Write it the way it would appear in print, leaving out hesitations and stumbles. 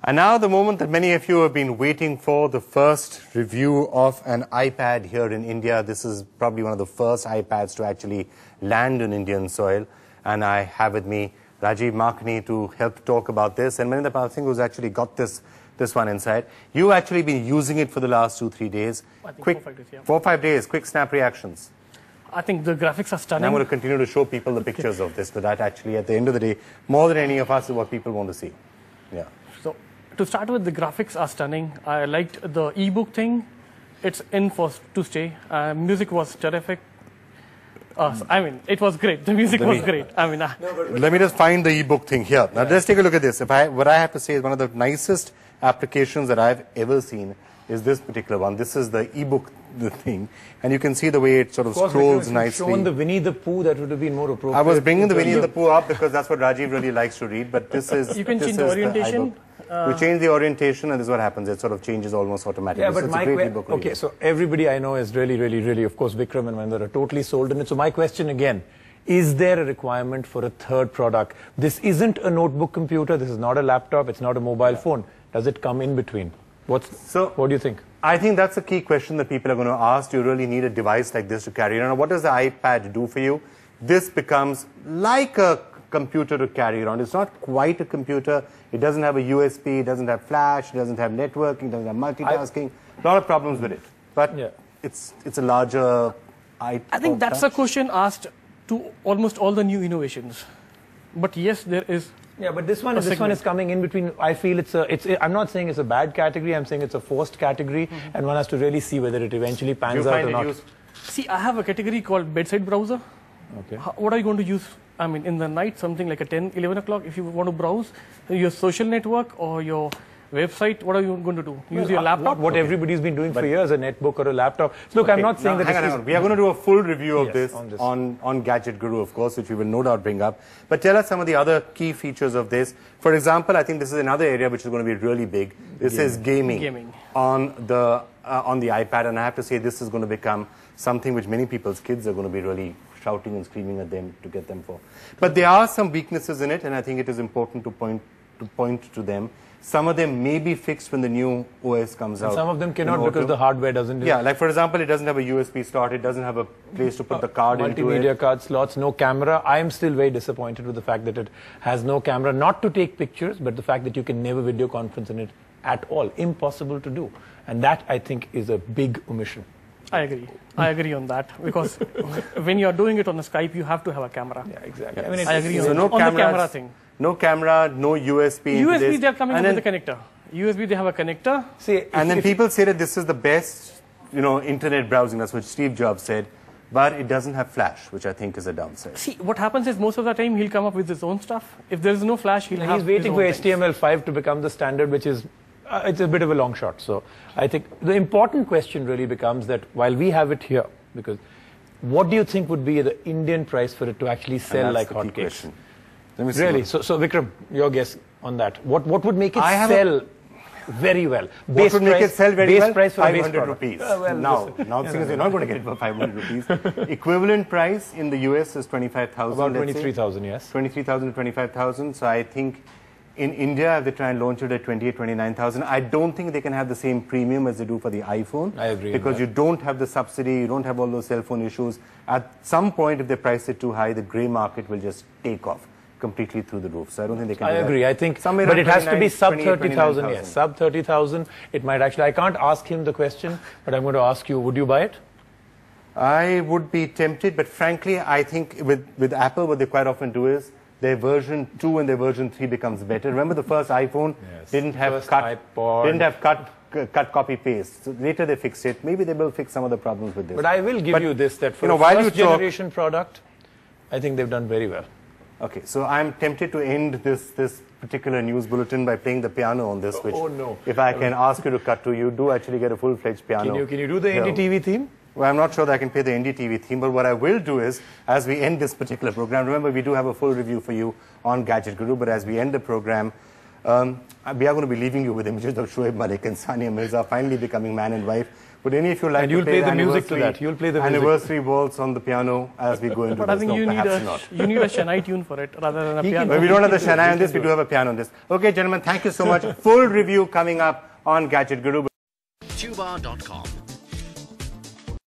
And now the moment that many of you have been waiting for, the first review of an iPad here in India. This is probably one of the first iPads to actually land on Indian soil. And I have with me Rajiv Makhani to help talk about this. And Maninder Pal Singh, who's actually got this one inside. You've actually been using it for the last 2-3 days. I think Quick, 4-5 days, yeah. 4-5 days, quick snap reactions. I think the graphics are stunning. And I'm going to continue to show people the pictures of this, but that actually, at the end of the day, more than any of us, is what people want to see. Yeah. So, to start with, the graphics are stunning. I liked the ebook thing. It's in to stay. Music was terrific. I mean, it was great. The music was great. I mean, let me just find the ebook thing here. Now, let's take a look at this. What I have to say is one of the nicest applications that I've ever seen is this particular one. This is the ebook thing, and you can see the way it sort of scrolls nicely. Shown the Winnie the Pooh, that would have been more appropriate. I was bringing the Winnie the Pooh up because that's what Rajiv really likes to read, but this is you can change the orientation. You change the orientation, and this is what happens. It sort of changes almost automatically. Yeah, but so it's a great ebook. Okay, so everybody I know is really, of course, Vikram and Maninder are totally sold on it. So my question again, is there a requirement for a third product? This isn't a notebook computer. This is not a laptop. It's not a mobile phone. Does it come in between? What do you think? I think that's a key question that people are going to ask. Do you really need a device like this to carry around? What does the iPad do for you? This becomes like a computer to carry around. It's not quite a computer. It doesn't have a USB. It doesn't have flash. It doesn't have networking. It doesn't have multitasking. A lot of problems with it. But it's a larger I think that's a question asked to almost all the new innovations. But yes, there is. Yeah, but this one is coming in between. I feel I'm not saying it's a bad category. I'm saying it's a forced category, and one has to really see whether it eventually pans out or not. See, I have a category called bedside browser. Okay. What are you going to use? I mean, in the night, something like a 10, 11 o'clock, if you want to browse your social network or your website, what are you going to do? Use your laptop? What everybody's been doing for years, a netbook or a laptop. So look, I'm not saying that hang on. We are going to do a full review of this on Gadget Guru, of course, which we will no doubt bring up. But tell us some of the other key features of this. For example, I think this is another area which is going to be really big. This is gaming on the iPad, and I have to say this is going to become something which many people's kids are going to be really shouting and screaming at them to get them for. But there are some weaknesses in it, and I think it is important to point to them. Some of them may be fixed when the new OS comes out. Some of them cannot because the hardware doesn't. Yeah, like for example, it doesn't have a USB slot. It doesn't have a place to put the card into it. Multimedia card slots, no camera. I am still very disappointed with the fact that it has no camera. Not to take pictures, but the fact that you can never video conference in it at all. Impossible to do. And that, I think, is a big omission. I agree. I agree on that because when you are doing it on a Skype, you have to have a camera. Yeah, exactly. Yeah. I mean, I agree on the camera thing. No camera, no USB. USB, they are coming up with a connector. USB, they have a connector. See, and then people say that this is the best, internet browsing. That's what Steve Jobs said. But it doesn't have flash, which I think is a downside. See, what happens is most of the time he'll come up with his own stuff. If there is no flash, he's waiting for HTML5 to become the standard, which is it's a bit of a long shot. So I think the important question really becomes that while we have it here, because what do you think would be the Indian price for it to actually sell like hotcakes? Really? So Vikram, your guess on that. What would make it sell very well? What would make it sell very well? Price for 500 rupees. Now because you're not going to get it for 500 rupees. Equivalent price in the US is 25,000. About 23,000, yes. 23,000 to 25,000. So I think in India, if they try and launch it at 28,000, 29,000, I don't think they can have the same premium as they do for the iPhone. I agree. Because you don't have the subsidy, you don't have all those cell phone issues. At some point, if they price it too high, the grey market will just take off completely through the roof. So I don't think they can do that. I agree. I think, but it has to be sub 30,000. Yes, sub 30,000. It might actually. I can't ask him the question, but I'm going to ask you. Would you buy it? I would be tempted, but frankly, I think with Apple, what they quite often do is their version 2 and their version 3 becomes better. Remember, the first iPhone didn't have cut copy paste. So later they fixed it. Maybe they will fix some of the problems with this. But I will give you this: that for a first generation product, I think they've done very well. Okay, so I'm tempted to end this particular news bulletin by playing the piano on this, which if I can ask you to cut to, you do actually get a full-fledged piano. Can you do the NDTV theme? Well, I'm not sure that I can play the NDTV theme, but what I will do is, as we end this particular program, remember we do have a full review for you on Gadget Guru, but as we end the program, we are going to be leaving you with images of Shoaib Malik and Sania Mirza finally becoming man and wife. Would any of you like to play the music to that? You'll play the anniversary waltz on the piano as we go into but this? I think you need a Shehnai tune for it rather than a piano. But we don't have the Shehnai on this, we do have a piano on this. Okay, gentlemen, thank you so much. Full review coming up on Gadget Guru. Tuba.com